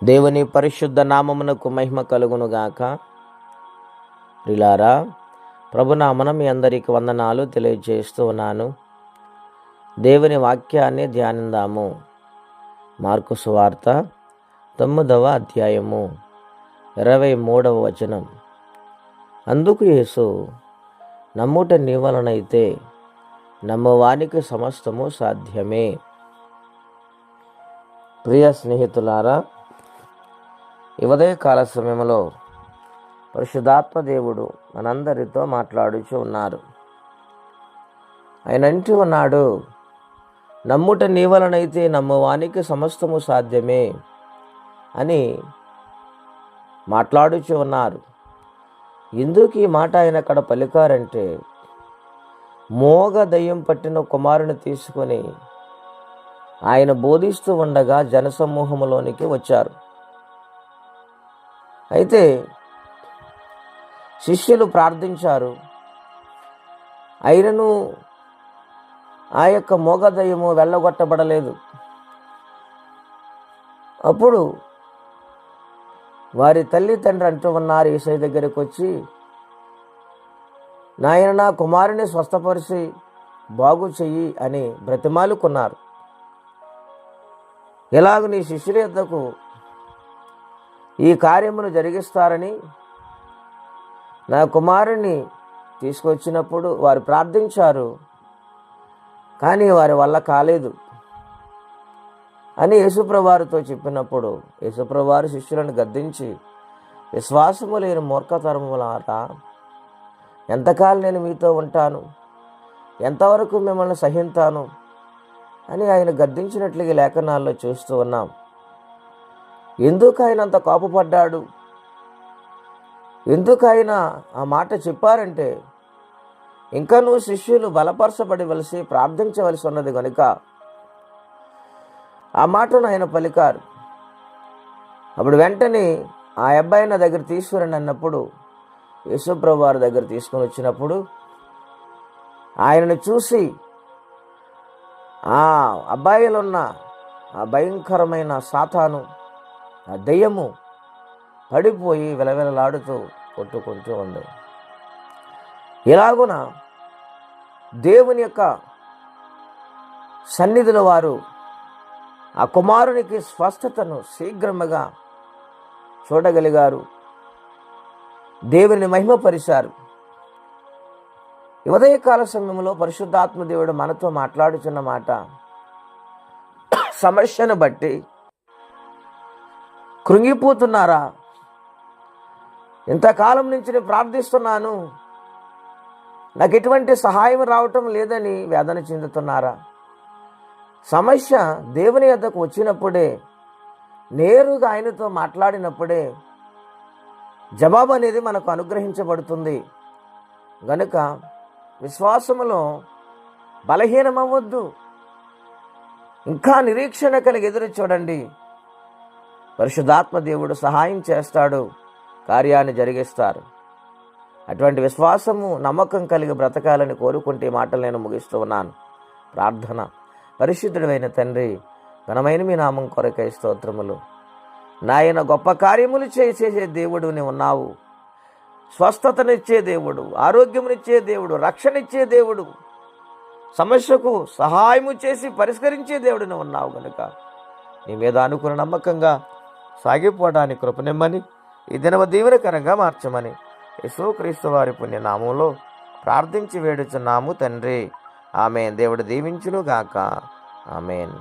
దేవుని పరిశుద్ధ నామమునకు మహిమ కలుగునుగాక. ప్రిలారా, ప్రభునామన మీ అందరికి వందనాలు తెలియజేస్తూ ఉన్నాను. దేవుని వాక్యాన్ని ధ్యానిందాము. మార్కు సువార్త 9వ అధ్యాయము 23వ వచనం. అందుకు యేసు, నమ్ముట నీ వలనైతే నమ్మవానికి సమస్తము సాధ్యమే. ప్రియ స్నేహితులారా, ఈ ఉదయకాల సమయంలో పరిశుద్ధాత్మ దేవుడు మనందరితో మాట్లాడుచూ ఉన్నారు. ఆయన అంటూ ఉన్నాడు, నమ్ముట నీ వలనైతే నమ్మవానికి సమస్తము సాధ్యమే అని మాట్లాడుచూ ఉన్నారు. ఎందుకు ఈ మాట ఆయన అక్కడ పలికారంటే, మోగ దయ్యం పట్టిన కుమారుని తీసుకొని ఆయన బోధిస్తూ ఉండగా జనసమూహంలోనికి వచ్చారు. అయితే శిష్యులు ప్రార్థించారు. అయినను ఆ యొక్క మోగదయ్యము వెళ్ళగొట్టబడలేదు. అప్పుడు వారి తల్లిదండ్రులు అంటూ ఉన్నారు, యేసయ్య దగ్గరికి వచ్చి, నాయన నా కుమారుని స్వస్థపరిచి బాగు చెయ్యి అని బ్రతిమాలుకున్నారు. ఇలాగ నీ శిష్యుల యొద్దకు ఈ కార్యమును జరిగిస్తారని నా కుమారుని తీసుకొచ్చినప్పుడు వారు ప్రార్థించారు, కానీ వారి వల్ల కాలేదు అని యేసుప్రభువారితో చెప్పినప్పుడు యేసుప్రభువారు శిష్యులను గద్దించి, విశ్వాసము లేని మూర్ఖతరములారా, ఎంతకాలం నేను మీతో ఉంటాను, ఎంతవరకు మిమ్మల్ని సహింతాను అని ఆయన గద్దించినట్లుగా లేఖనాల్లో చూస్తూ ఉన్నాం. ఎందుకు ఆయన అంత కోపపడ్డాడు, ఎందుకు ఆయన ఆ మాట చెప్పారంటే, ఇంకా నువ్వు శిష్యులు బలపరచబడవలసి ప్రార్థించవలసి ఉన్నది కనుక ఆ మాటను ఆయన పలికారు. అప్పుడు వెంటనే ఆ అబ్బాయి నా దగ్గర తీసుకురండి అన్నప్పుడు యేసుప్రభు వారి దగ్గర తీసుకొని వచ్చినప్పుడు ఆయనను చూసి ఆ అబ్బాయిలో ఉన్న ఆ భయంకరమైన సాతాను, ఆ దెయ్యము పడిపోయి విలవిలలాడుతూ కొట్టుకుంటూ ఉంది. ఇలాగున దేవుని యొక్క సన్నిధిలో వారు ఆ కుమారునికి స్వస్థతను శీఘ్రముగా చూడగలిగారు. దేవుని మహిమపరిచారు. ఉదయకాల సమయంలో పరిశుద్ధాత్మ దేవుడు మనతో మాట్లాడుచున్న మాట, సమస్యను బట్టి కృంగిపోతున్నారా? ఇంతకాలం నుంచి నేను ప్రార్థిస్తున్నాను, నాకు ఎటువంటి సహాయం రావటం లేదని వేదన చెందుతున్నారా? సమస్య దేవుని యొద్దకు వచ్చినప్పుడే, నేరుగా ఆయనతో మాట్లాడినప్పుడే జవాబు అనేది మనకు అనుగ్రహించబడుతుంది. గనుక విశ్వాసములో బలహీనమవ్వద్దు, ఇంకా నిరీక్షణ కలిగి ఎదురు చూడండి. పరిశుద్ధాత్మ దేవుడు సహాయం చేస్తాడు, కార్యాన్ని జరిగిస్తారు. అటువంటి విశ్వాసము నమ్మకం కలిగి బ్రతకాలని కోరుకుంటే మాటలు నేను ముగిస్తూ ఉన్నాను. ప్రార్థన. పరిశుద్ధుడైన తండ్రి, ఘనమైన మీ నామం కొరకై స్తోత్రములు. నాయన, గొప్ప కార్యములు చేసే దేవుడు నీవు ఉన్నావు. స్వస్థతనిచ్చే దేవుడు, ఆరోగ్యమునిచ్చే దేవుడు, రక్షణిచ్చే దేవుడు, సమస్యకు సహాయము చేసి పరిష్కరించే దేవుడు నువ్వు ఉన్నావు. కనుక నీ మీద అనుకున్న నమ్మకంగా సాగిపోవడానికి కృపనిమ్మని, ఈ దినవ దీవెనకరంగా మార్చమని యేసుక్రీస్తు వారి పుణ్యనామంలో ప్రార్థించి వేడుచున్నాము తండ్రి. ఆమేన్. దేవుడు దీవించును గాక. ఆమేన్.